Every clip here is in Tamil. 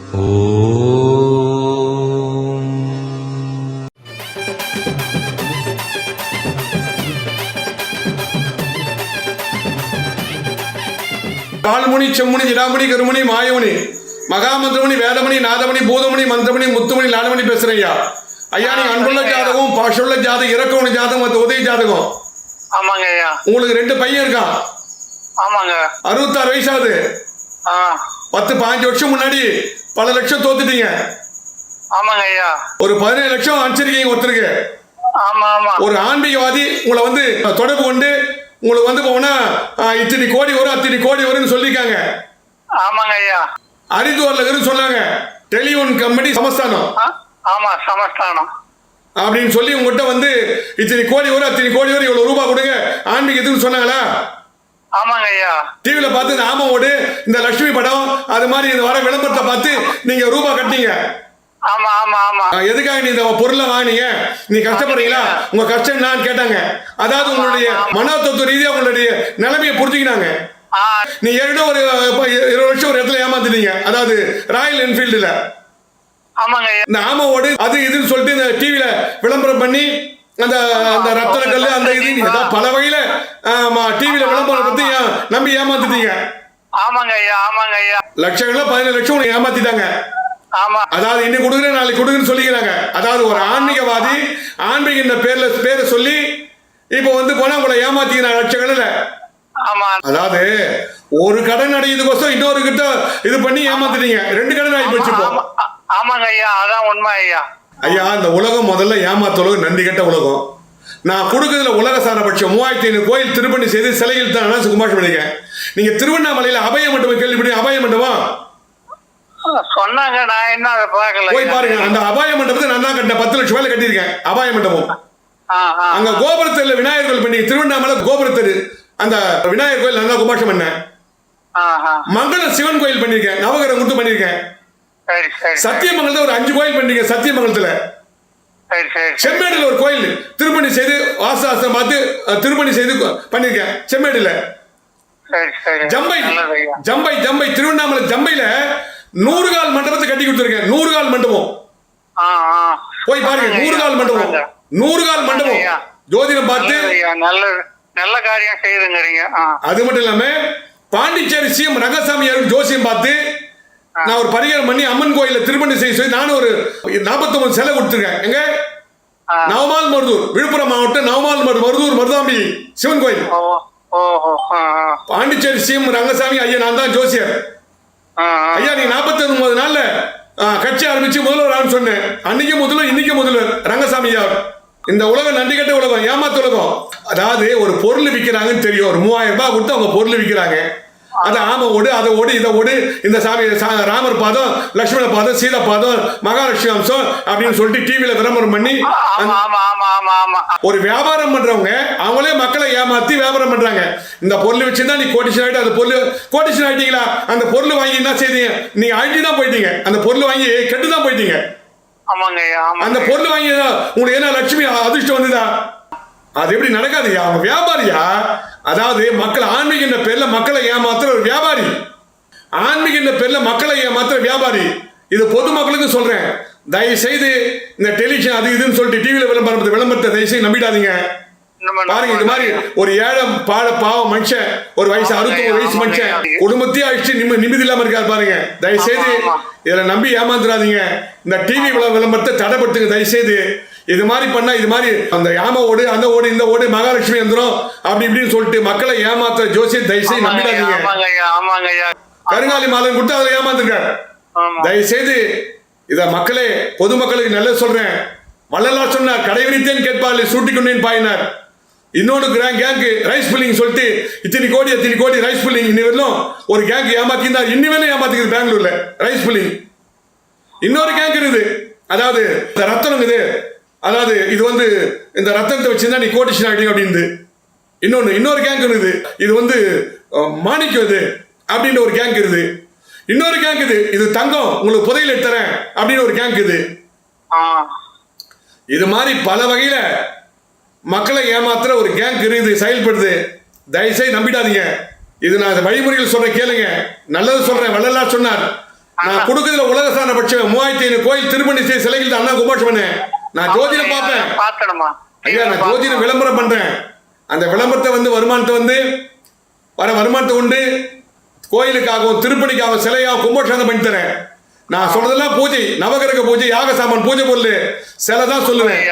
கால்முனி செம்முனி ஜிடாமணி கருமணி மாயமணி மகாமந்திரமணி வேதமணி நாதமணி பூதமணி மந்திரமணி முத்துமணி லாடமணி பேசுறேன் ஐயா. ஐயா நீங்க அன்புள்ள ஜாதகம் பாஷுள்ள ஜாதகம் இறக்கவணி ஜாதகம் மற்ற உதவி ஜாதகம். ஆமாங்க ஐயா. உங்களுக்கு 2 பையன் இருக்கான். ஆமாங்க. 66 வயசாகுது. 10-15 வருஷம் முன்னாடி பல லட்சம் தோத்துட்டீங்க. ஆமாங்க ஐயா. ஒரு 17 லட்சம் அனுப்பிச்சிருக்கீங்க ஒருத்தருக்கு. ஆமா ஆமா. ஒரு ஆன்மீகவாதி உங்களை வந்து தொடர்பு கொண்டு உங்களுக்கு வந்து போனா இத்தனை கோடி வரும் அத்தனை கோடி வரும்னு சொல்லிருக்காங்க. ஆமாங்க ஐயா. ஹரித்வார்ல இருந்து சொன்னாங்க டெலிஃபோன் கம்பெனி சமஸ்தானம். ஆமா சமஸ்தானம் அப்படின்னு சொல்லி உங்ககிட்ட வந்து இத்தனை கோடி வரும் அத்தனை கோடி வரும் இவ்வளவு ரூபாய் கொடுங்க ஆன்மீகத்துக்கு சொன்னாங்களா? ஆமாங்க ஐயா. டிவில பார்த்து இந்த ஆமாவோடு இந்த லட்சுமி படம் அது மாதிரி இந்த வர விளம்பரத்தை பார்த்து நீங்க ரூபாய் கட்டினீங்க. ஆமா ஆமா ஆமா. எதுக்காக நீ இந்த பொருளை வாங்கினீங்க? நீ கஷ்டப்படுறீங்களா? உங்க கஷ்டம் நான் கேட்டாங்க. அதாவது உங்களுடைய மனோதத்துவ ரீதியா உங்களுடைய நிலைமையை புரிஞ்சுக்கினாங்க. நீ ஏற்கனவே ஒரு 20 வருஷம் ஒரு இடத்துல ஏமாந்துட்டீங்க. அதாவது ராயல் என்ஃபீல்டுல. ஆமாங்க. இந்த ஆமாவோடு அது இதுன்னு சொல்லிட்டு இந்த டிவில விளம்பரம் பண்ணி அந்த அந்த ரத்தன கல்லு அந்த இது பல வகையில டிவில விளம்பரம் பத்தி நம்பி ஏமாந்துட்டீங்க. ஆமாங்க ஐயா. ஆமாங்க ஐயா. லட்சங்கள்ல 17 லட்சம் ஏமாத்திட்டாங்க. ஆமா. அதாவது இன்னைக்கு கொடுக்குறேன் நாளைக்கு கொடுக்குன்னு சொல்லிக்கிறாங்க. அதாவது ஒரு ஆன்மீகவாதி ஆன்மீக பேரை சொல்லி இப்ப வந்து போனா உங்களை ஏமாத்திக்கிறாங்க லட்சங்கள்ல. ஆமா. அதாவது ஒரு கடன் அடையிறதுக்கோசம் இன்னொரு கிட்ட இது பண்ணி ஏமாத்திட்டீங்க. 2 கடன் ஆகி போச்சு. ஆமாங்க ஐயா. அதான் உண்மை ஐயா. ஐயா இந்த உலகம் முதல்ல ஏமாத்த உலகம், நன்றி கட்ட உலகம். நான் கொடுக்கறதுல உலக சாரபட்சம் 3500 கோயில் திருப்பணி செய்து சிலையில் தான் குமாஷ் பண்ணிருக்கேன். நீங்க திருவண்ணாமலையில அபய மண்டபம் கேள்விப்படி அபய மண்டபம் சொன்னாங்க. நான் என்ன பார்க்கல. போய் பாருங்க. அந்த அபாய மண்டபத்தை நான் தான் கட்டினேன். 10 லட்சம் ரூபாயில கட்டியிருக்கேன் அபாய மண்டபம். அங்க கோபுரத்துல விநாயகர் கோயில் பண்ணி திருவண்ணாமலை கோபுரத்தரு அந்த விநாயகர் கோயில் நான் தான் குமாஷம் பண்ணேன். மங்கள சிவன் கோயில் பண்ணிருக்கேன். நவகிரகம் கொடுத்து பண்ணிருக்கேன். சத்தியமங்கலத்துல ஒரு 5 கோயில் பண்ணிருக்கேன். சத்தியமங்கலத்துல செம்மேடுல ஒரு கோயில் திருப்பணி செய்து வாசாசம் பார்த்து திருப்பணி செய்து பண்ணிருக்கேன். செம்மேடுல ஜம்பை ஜம்பை ஜம்பை திருவண்ணாமலை ஜம்பையில 100 கால் மண்டபத்தை கட்டி கொடுத்திருக்கேன். 100 கால் மண்டபம் போய் பாருங்க. 100 கால் மண்டபம் 100 கால் மண்டபம் ஜோதிடம் பார்த்து நல்ல காரியம் செய்துங்கிறீங்க. அது மட்டும் இல்லாம பாண்டிச்சேரி சிஎம் ரங்கசாமி ஜோசியம் பார்த்து நான் ஒரு பரிகாரம் பண்ணி அம்மன் கோயில திருப்பணி செய்ய சொல்லி நானும் ஒரு 49 சிலை கொடுத்துருக்கேன். எங்க நவமால் மருதூர் விழுப்புரம் மாவட்டம் நவமால் மருதூர் மருதாம்பி சிவன் கோயில். பாண்டிச்சேரி சிஎம் ரங்கசாமி ஐயா நான் தான் ஜோசியர். ஐயா நீ 49 நாள்ல கட்சி ஆரம்பிச்சு முதல்வர் சொன்னேன். அன்னைக்கு முதல்வர் இன்னைக்கு முதல்வர் ரங்கசாமி ஐயா. இந்த உலகம் நன்றி கட்ட உலகம், ஏமாத்த உலகம். அதாவது ஒரு பொருள் விற்கிறாங்கன்னு தெரியும். ஒரு 3000 ரூபாய் கொடுத்து அவங்க பொருள் விற்கிறாங்க. அது ஆம ஓடு அதை ஓடு இதை ஓடு இந்த சாமி ராமர் பாதம் லட்சுமண பாதம் சீதா பாதம் மகாலட்சுமி அம்சம் அப்படின்னு சொல்லிட்டு டிவியில விளம்பரம் பண்ணி ஒரு வியாபாரம் பண்றவங்க அவங்களே மக்களை ஏமாத்தி வியாபாரம் பண்றாங்க. இந்த பொருள் வச்சுதான் நீ கோடிஷன் ஆயிட்டு அந்த பொருள் கோடிஷன் ஆயிட்டீங்களா? அந்த பொருள் வாங்கி என்ன செய்தீங்க? நீங்க ஆயிட்டு தான் போயிட்டீங்க. அந்த பொருள் வாங்கி கெட்டு தான் போயிட்டீங்க. அந்த பொருள் வாங்கி உங்களுக்கு என்ன லட்சுமி அதிர்ஷ்டம் வந்துதா? அது எப்படி நடக்காதுயா? அவங்க வியாபாரியா? அதாவது மக்கள் ஆன்மீக பேர்ல மக்களை ஏமாத்துற ஒரு வியாபாரி. ஆன்மீக பேர்ல மக்களை ஏமாத்துற வியாபாரி. இது பொதுமக்களுக்கு சொல்றேன். தயவு செய்து இந்த டெலிவிஷன் அது இதுன்னு சொல்லிட்டு டிவியில விளம்பரத்தை தயவு செய்து நம்பிடாதீங்க. பாருங்க இது மாதிரி ஒரு ஏழை பாவம் மனுஷன் ஒரு வயசு 61 வயசு மனுஷன் குடும்பத்தையே அழிச்சு நிம்மதி இல்லாம இருக்காரு பாருங்க. தயவு செய்து இதுல நம்பி ஏமாந்துடாதீங்க. இந்த டிவி விளம்பரத்தை தடைப்படுத்துங்க தயவு செய்து. இது மாதிரி பண்ணா இது மாதிரி அந்த யாம ஓடு அந்த ஓடு இந்த ஓடு மகாலட்சுமி எந்திரம் அப்படி இப்படின்னு சொல்லிட்டு மக்களை ஏமாத்துற ஜோசியை தயவு செய்து நம்பிடாதீங்க. கருங்காலி மாலை கொடுத்து அதை ஏமாந்துருக்காரு. தயவு செய்து இத மக்களே பொதுமக்களுக்கு நல்லது சொல்றேன். வள்ளலார் சொன்னார் கடை விரித்தேன் கேட்பார்கள் சூட்டிக்கொண்டேன் பாயினார். இன்னொரு கேங்க் ரைஸ் புல்லிங் சொல்லிட்டு இத்தனை கோடி ரைஸ் புல்லிங் இன்னும் ஒரு கேங்க் ஏமாத்திருந்தார். இன்னும் ஏமாத்திக்குது பெங்களூர்ல ரைஸ் புல்லிங். இன்னொரு கேங்க் இருக்குது. அதாவது இந்த ரத்தனம் இது. அதாவது இது வந்து இந்த ரத்தனத்தை வச்சிருந்தா நீ கோடிஷன் ஆகிட்டீங்க அப்படின்னு. இன்னொரு கேங்க் இருக்குது. இது வந்து மாணிக்கம் இது அப்படின்னு ஒரு கேங்க் இருக்குது. இன்னொரு கேங்க் இது தங்கம் உங்களுக்கு புதையில எடுத்துறேன் அப்படின்னு ஒரு கேங்க் இது. இது மாதிரி பல வகையில மக்களை ஏமாத்துற ஒரு கேங்க் இருக்குது செயல்படுது. தயவுசெய்து நம்பிடாதீங்க. இது நான் வழிமுறைகள் சொல்றேன் கேளுங்க. நல்லது சொல்றேன். வள்ளலார் சொன்னார் நான் கொடுக்கறதுல உலக சாதனை படிச்சவன். 3500 கோயில் திருப்பணி செய்ய சிலைகள் தான் அண்ணா கும்பாஷம் பண்ணேன். நான் ஜோதிடம் பார்ப்பேன் பாத்தணுமா ஐயா. நான் ஜோதிடம் விளம்பரம் பண்றேன். அந்த விளம்பரத்தை வந்து வருமானத்தை உண்டு கோயிலுக்காகவும் திருப்பணிக்காகவும் சிலையாகவும் கும்பாஷம் பண்ணி தரேன். நான் சொல்றதெல்லாம் பூஜை, நவகிரக பூஜை, யாக சாமான், பூஜை பொருள், சிலை தான் சொல்லுவேன்.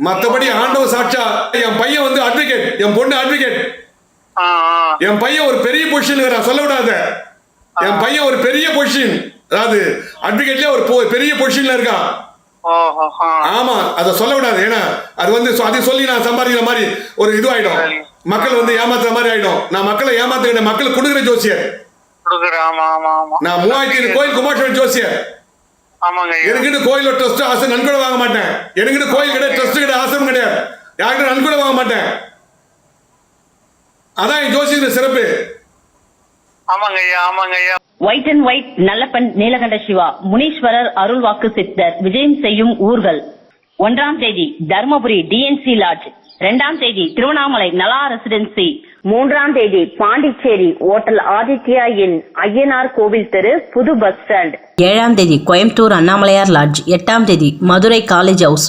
மற்றபடி ஆண்டவ சாட்சா. என் பையன் வந்து அட்வொகேட், என் பொண்ணு அட்வொகேட். என் பையன் ஒரு பெரிய பொசிஷன் சொல்ல விடாத. என் பையன் ஒரு பெரிய பொசிஷன், அதாவது அட்வொகேட்லயே ஒரு பெரிய பொசிஷன்ல இருக்கான். ஆமா, அதை சொல்ல விடாது. ஏன்னா அது வந்து அதை சொல்லி நான் சம்பாதிக்கிற மாதிரி ஒரு இது ஆயிடும். மக்கள் வந்து ஏமாத்துற மாதிரி ஆயிடும். நான் மக்களை ஏமாத்துக்கிட்ட மக்கள் கொடுக்குற ஜோசியர். நான் 3000 கோயில் குமாரசாமி ஜோசியர். எனக்கிட்ட கோயில் ட்ரஸ்ட் ஆசை நன்கொடை வாங்க மாட்டேன். எனக்கிட்ட கோயில் கிடையாது, ட்ரஸ்ட் கிடையாது, ஆசிரமம் கிடையாது. யாருக்கிட்ட நன்கொடை வாங்க மாட்டேன். அதான் என் ஜோசியர் சிறப்பு. White and white Nallappan Neelakanda Siva Muneeswarar அருள்வாக்கு சித்தர் விஜயம் செய்யும் ஊர்கள். 1ஆம் தேதி தர்மபுரி டிஎன்சி லாட்ஜ், 2ஆம் தேதி திருவண்ணாமலை நலா ரெசிடென்சி, 3ஆம் தேதி பாண்டிச்சேரி ஓட்டல் ஆதித்யா இன் ஐயனார் கோவில் தெரு புது பஸ் ஸ்டாண்ட், 7ஆம் தேதி கோயம்புத்தூர் அண்ணாமலையார் லாட்ஜ், 8ஆம் தேதி மதுரை காலேஜ் ஹவுஸ்,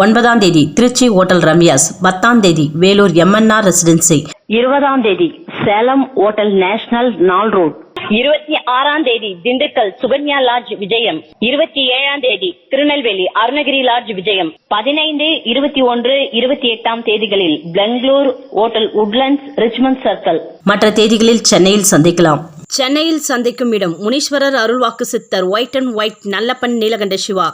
9ஆம் தேதி திருச்சி ஓட்டல் ரம்யாஸ், 10ஆம் தேதி வேலூர் எம்என்ஆர் ரெசிடென்சி, 20ஆம் தேதி சேலம் ஓட்டல் நேஷனல் நாள் ரோட், 26ஆம் தேதி திண்டுக்கல் சுகன்யா லாட்ஜ் விஜயம், 27ஆம் தேதி திருநெல்வேலி அருணகிரி லாட்ஜ் விஜயம், 15, 21, 28ஆம் தேதிகளில் Bangalore hotel Woodlands Richmond circle. மற்ற தேதிகளில் சென்னையில் சந்திக்கலாம். சென்னையில் சந்திக்கும் இடம் முனீஸ்வரர் அருள்வாக்கு சித்தர் white and white Nallappan Neelakanda Siva,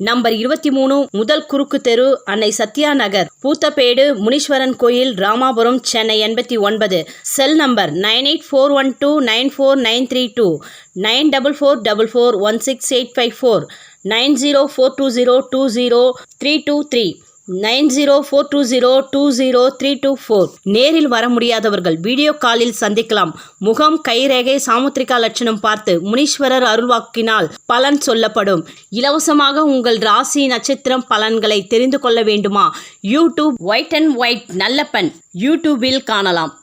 number 23, முதல் குறுக்கு தெரு, அன்னை சத்யா நகர், பூத்தப்பேடு, முனீஸ்வரன் கோயில், ராமாபுரம், சென்னை 89. Cell number 9841294932, 9444416854, 9042020323, 9042020324. நேரில் வர முடியாதவர்கள் வீடியோ காலில் சந்திக்கலாம். முகம், கைரேகை, சாமுத்திரிகா லட்சணம் பார்த்து முனீஸ்வரர் அருள்வாக்கினால் பலன் சொல்லப்படும். இலவசமாக உங்கள் ராசி நட்சத்திரம் பலன்களை தெரிந்து கொள்ள வேண்டுமா? YouTube white and white Nallappan யூடியூபில் காணலாம்.